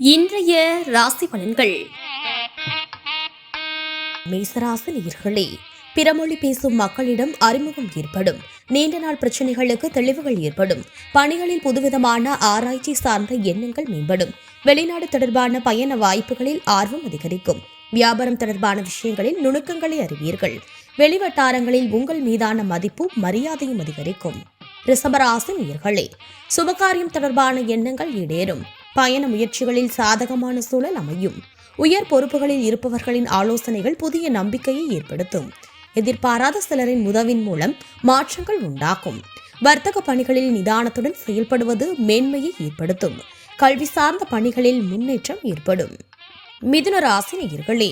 இன்றைய ராசி பலன்கள். மேசராசி நேயர்களே, பிறமொழி பேசும் மக்களிடம் அறிமுகம் ஏற்படும். நீண்ட நாள் பிரச்சனைகளுக்கு தெளிவுகள் ஏற்படும். பணிகளில் புதுவிதமான ஆராய்ச்சி சார்ந்த எண்ணங்கள் மேம்படும். வெளிநாடு தொடர்பான பயண வாய்ப்புகளில் ஆர்வம் அதிகரிக்கும். வியாபாரம் தொடர்பான விஷயங்களில் நுணுக்கங்களை அறிவீர்கள். வெளிவட்டாரங்களில் உங்கள் மீதான மதிப்பு மரியாதையும் அதிகரிக்கும். ரிஷபராசி நேயர்களே, சுபகாரியம் தொடர்பான எண்ணங்கள் ஈடேறும். பயண முயற்சிகளில் சாதகமான சூழல் அமையும். உயர் பொறுப்புகளில் இருப்பவர்களின் ஆலோசனைகள் புதிய நம்பிக்கையை ஏற்படுத்தும். எதிர்பாராத சிலரின் உதவின் மூலம் மாற்றங்கள் உண்டாகும். வர்த்தக பணிகளில் நிதானத்துடன் செயல்படுவது மேன்மையை ஏற்படுத்தும். கல்வி சார்ந்த பணிகளில் முன்னேற்றம் ஏற்படும். மிதுன ராசி நேயர்களே,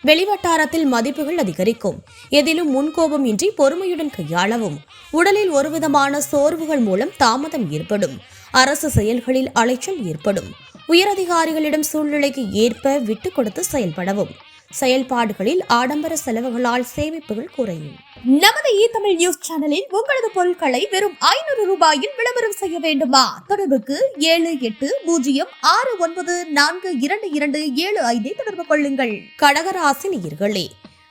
வெளிவட்டாரத்தில் மதிப்புகள் அதிகரிக்கும். எதிலும் முன்கோபம் இன்றி பொறுமையுடன் கையாளவும். உடலில் ஒருவிதமான சோர்வுகள் மூலம் தாமதம் ஏற்படும். அரசு செயல்களில் அலைச்சல் ஏற்படும். உயரதிகாரிகளிடம் சூழ்நிலைக்கு ஏற்ப விட்டுக் கொடுத்து செயல்படவும். செயல்பாடுகளில் ஆடம்பர செலவுகளால் சேமிப்புகள் குறையும். நமது தமிழ் நியூஸ் சேனலில் உங்களது பொருட்களை வெறும் 500 ரூபாயில் விளம்பரம் செய்ய வேண்டுமா? தொடர்புக்கு 7806942275 தொடர்பு கொள்ளுங்கள். கடகராசி நேயர்களே,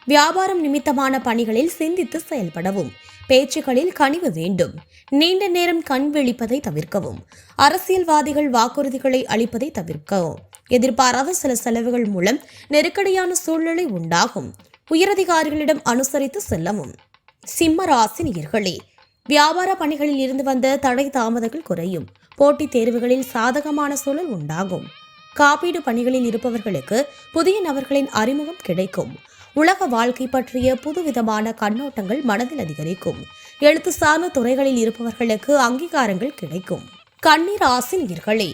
வியாபாரம் நிமித்தமான பணிகளில் சிந்தித்து செயல்படவும். பேச்சுகளில் கனிவு வேண்டும். நீண்ட நேரம் கண் விழிப்பதை தவிர்க்கவும். அரசியல்வாதிகள் வாக்குறுதிகளை அளிப்பதை தவிர்க்கவும். எதிர்பாராத சில செலவுகள் மூலம் நெருக்கடியான சூழ்நிலை உண்டாகும். உயரதிகாரிகளிடம் அனுசரித்து செல்லவும். சிம்ம ராசி நேயர்களே, வியாபார பணிகளில் இருந்து வந்த தடை தாமதங்கள் குறையும். போட்டித் தேர்வுகளில் சாதகமான சூழல் உண்டாகும். காப்பீடு பணிகளில் இருப்பவர்களுக்கு புதிய நபர்களின் அறிமுகம் கிடைக்கும். உலக வாழ்க்கை பற்றிய புதுவிதமான கண்ணோட்டங்கள் மனதில் அதிகரிக்கும். எழுத்து சார்ந்த துறைகளில் இருப்பவர்களுக்கு அங்கீகாரங்கள் கிடைக்கும். கன்னி ராசி நேயர்களே,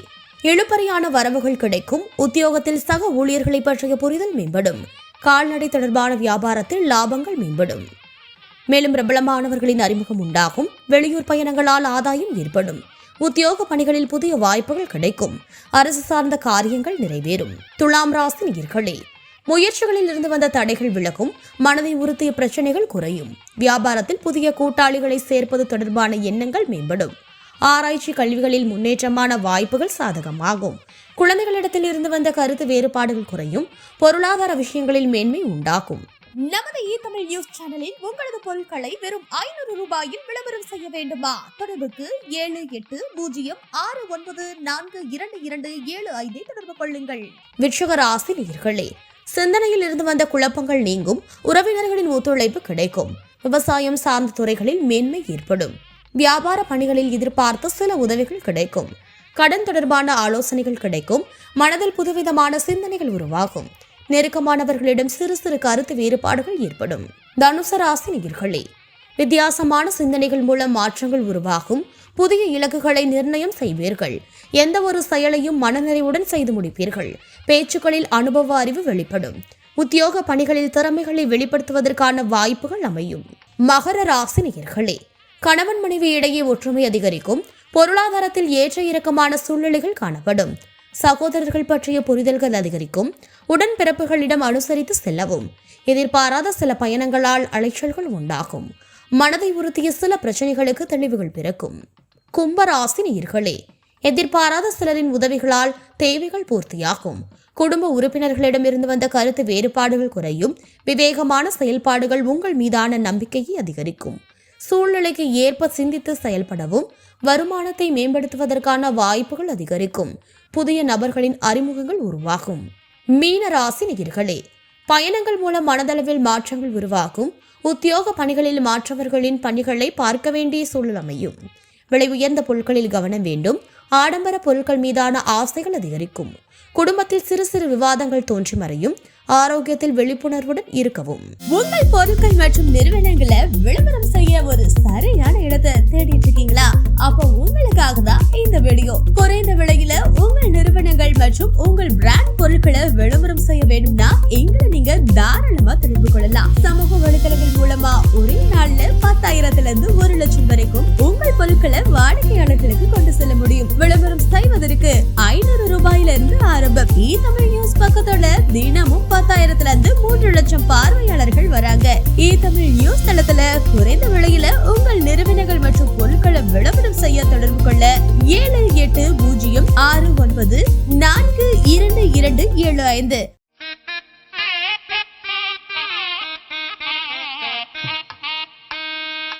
இழுபறியான வரவுகள் கிடைக்கும். உத்தியோகத்தில் சக ஊழியர்களை பற்றிய புரிதல் மேம்படும். கால்நடை தொடர்பான வியாபாரத்தில் லாபங்கள் மேம்படும். மேலும் பிரபலமானவர்களின் அறிமுகம் உண்டாகும். வெளியூர் பயணங்களால் ஆதாயம் ஏற்படும். உத்தியோக பணிகளில் புதிய வாய்ப்புகள் கிடைக்கும். அரசு சார்ந்த காரியங்கள் நிறைவேறும். துலாம் ராசி நேயர்களே, முயற்சிகளில் இருந்து வந்த தடைகள் விலகும். மனதை உறுத்திய பிரச்சனைகள் குறையும். வியாபாரத்தில் புதிய கூட்டாளிகளை சேர்ப்பது தொடர்பான எண்ணங்கள் மேம்படும். ஆராய்ச்சி கல்விகளில் முன்னேற்றமான வாய்ப்புகள் சாதகமாகும். குழந்தைகளிடத்தில் இருந்து வந்த கருத்து வேறுபாடுகள் குறையும். பொருளாதார விஷயங்களில் மேன்மை உண்டாகும். நமது தமிழ் நியூஸ் சேனலில் உங்களது பொருட்களை வெறும் 500 ரூபாயில் விளம்பரம் செய்ய வேண்டுமா? தொடர்புக்கு 7806942275 தொடர்பு கொள்ளுங்கள். விருச்சிக ராசி நேயர்களே, சிந்தனையில் இருந்து வந்த குழப்பங்கள் நீங்கும். உறவினர்களின் ஒத்துழைப்பு கிடைக்கும். விவசாயம் சார்ந்த துறைகளில் மேன்மை ஏற்படும். வியாபார பணிகளில் எதிர்பார்த்த சில உதவிகள் கிடைக்கும். கடன் தொடர்பான ஆலோசனைகள் கிடைக்கும். மனதில் புதுவிதமான சிந்தனைகள் உருவாகும். நெருக்கமானவர்களிடம் சிறு சிறு கருத்து வேறுபாடுகள் ஏற்படும். தனுசு ராசி நேயர்களே, வித்தியாசமான சிந்தனைகள் மூலம் மாற்றங்கள் உருவாகும். புதிய இலக்குகளை நிர்ணயம் செய்வீர்கள். எந்த ஒரு செயலையும் மனநிறைவுடன் செய்து முடிப்பீர்கள். பேச்சுக்களில் அனுபவ அறிவு வெளிப்படும். உத்தியோக பணிகளில் திறமைகளை வெளிப்படுத்துவதற்கான வாய்ப்புகள் அமையும். மகர ராசி நேயர்களே, கணவன் மனைவி இடையே ஒற்றுமை அதிகரிக்கும். பொருளாதாரத்தில் ஏற்ற இறக்கமான சூழ்நிலைகள் காணப்படும். சகோதரர்கள் பற்றிய புரிதல்கள் அதிகரிக்கும். உடன்பிறப்புகளிடம் அனுசரித்து செல்லவும். எதிர்பாராத சில பயணங்களால் அலைச்சல்கள் உண்டாகும். மனதை உறுத்திய சில பிரச்சனைகளுக்கு தெளிவுகள் பிறக்கும். கும்பராசி நேயர்களே, எதிர்பாராத சிலரின் உதவிகளால் தேவைகள் பூர்த்தியாகும். குடும்ப உறுப்பினர்களிடமிருந்து வந்த கருத்து வேறுபாடுகள் குறையும். விவேகமான செயல்பாடுகள் உங்கள் மீதான நம்பிக்கையை அதிகரிக்கும். சூழ்நிலைக்கு ஏற்ப சிந்தித்து செயல்படவும். வருமானத்தை மேம்படுத்துவதற்கான வாய்ப்புகள் அதிகரிக்கும். புதிய நபர்களின் அறிமுகங்கள் உருவாகும். மீன ராசி நேயர்களே, பயணங்கள் மூலம் மனதளவில் மாற்றங்கள் உருவாகும். உத்தியோக பணிகளில் மாற்றவர்களின் பணிகளை பார்க்க வேண்டிய சூழல் அமையும். விலை உயர்ந்த பொருட்களில் கவனம் வேண்டும். ஆடம்பர பொருட்கள் மீதான ஆசைகள் அதிகரிக்கும். குடும்பத்தில் சிறு சிறு விவாதங்கள் தோன்றி மறையும். ஆரோக்கியத்தில் விழிப்புணர்வுடன் இருக்கவும். உங்கள் பொருட்கள் மற்றும் நிறுவனங்களை விளம்பரம் செய்ய ஒரு சரியான இடத்தை தேடிட்டு இருக்கீங்களா? அப்போ உங்களுக்காக தான் இந்த வீடியோ. குறைந்த விலையில உங்கள் நிறுவனங்கள் மற்றும் உங்கள் பிராண்ட் பொருட்களை விளம்பரம் செய்ய வேண்டும்னா எங்களை நீங்க தாராளமா தொடர்பு கொள்ளலாம். சமூக வலைதளங்கள் மூலமா ஒரே நாள்ல 10,000 இருந்து 1 லட்சம் வரைக்கும் உங்கள் பொருட்களை வாடிக்கையாளர்களுக்கு கொண்டு செல்ல முடியும். விளம்பரம் செய்வதற்கு 500 ரூபாயில இருந்து ஆரம்பம். தமிழ் நியூஸ் பக்கத்தோட தினமும் 10,000 இருந்து 3 லட்சம் பார்வையாளர்கள் வராங்க. தமிழ் நியூஸ் தளத்துல குறைந்த விலையில உங்கள் நிறுவனங்கள் மற்றும் பொருட்களை விளம்பரம் செய்ய தொடர்பு கொள்ள 78069422 3275.